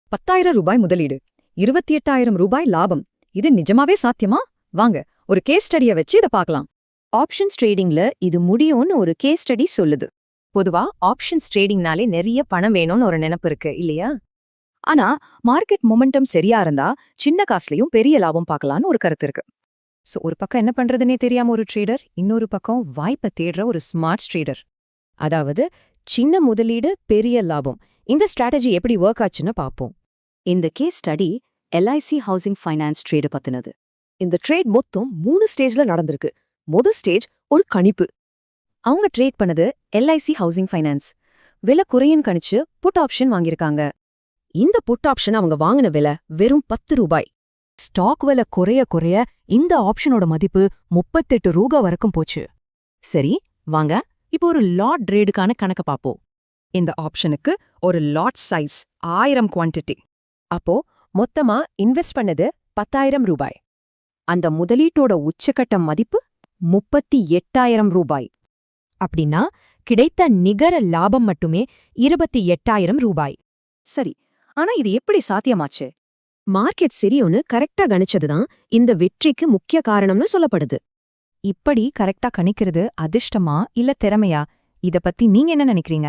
ரூ. 10,000 முதலீடு, ரூ. 28,000 லாபம். இது நிஜமாவே சாத்தியமா? வாங்க ஒரு கேஸ் ஸ்டடிய வச்சு இத பார்க்கலாம். ஆப்ஷன்ஸ் ட்ரேடிங்ல இது முடியும்னு ஒரு கேஸ் ஸ்டடி சொல்லுது. பொதுவா ஆப்ஷன்ஸ் ட்ரேடிங்னாலே நிறைய பணம் வேணும்னு ஒரு நினைப்பு இருக்கு இல்லையா? ஆனா மார்க்கெட் மொமெண்டம் சரியா இருந்தா சின்ன காசுலயும் பெரிய லாபம் பார்க்கலான்னு ஒரு கருத்து இருக்கு. சோ ஒரு பக்கம் என்ன பண்றதுன்னே தெரியாம ஒரு ட்ரேடர், இன்னொரு பக்கம் வாய்ப்பை தேடுற ஒரு ஸ்மார்ட் ட்ரேடர். அதாவது சின்ன முதலீடு பெரிய லாபம். இந்த ஸ்ட்ராட்டஜி எப்படி ஒர்க் ஆச்சுன்னு பார்ப்போம். இந்த case study LIC housing finance trade பத்தினது. இந்த ட்ரேட் மொத்தம் 3 ஸ்டேஜ்ல நடந்திருக்கு. முதல் ஸ்டேஜ் ஒரு கணிப்பு. அவங்க ட்ரேட் பண்ணது எல்ஐசி ஹவுசிங் ஃபைனான்ஸ். விலை குறையும் கணிச்சு புட் ஆப்ஷன் வாங்கியிருக்காங்க. இந்த புட் ஆப்ஷன் அவங்க வாங்கின விலை வெறும் ரூ. 10. ஸ்டாக் விலை குறைய குறைய இந்த ஆப்ஷனோட மதிப்பு ரூ. 38 வரைக்கும் போச்சு. சரி, வாங்க இப்போ ஒரு லாட் ட்ரேடுக்கான கணக்க பாப்போம். இந்த ஆப்ஷனுக்கு ஒரு லாட் சைஸ் 1000 குவான்டிட்டி. அப்போ மொத்தமா இன்வெஸ்ட் பண்ணது ரூ. 10,000. அந்த முதலீட்டோட உச்சக்கட்ட மதிப்பு ரூ. 38,000. அப்படின்னா கிடைத்த நிகர லாபம் மட்டுமே ரூ. 28,000. சரி, ஆனா இது எப்படி சாத்தியமாச்சு? மார்க்கெட் சரியோன்னு கரெக்டா கணிச்சதுதான் இந்த வெற்றிக்கு முக்கிய காரணம்னு சொல்லப்படுது. இப்படி கரெக்டா கணிக்கிறது அதிர்ஷ்டமா இல்ல திறமையா? இத பத்தி நீங்க என்ன நினைக்கிறீங்க?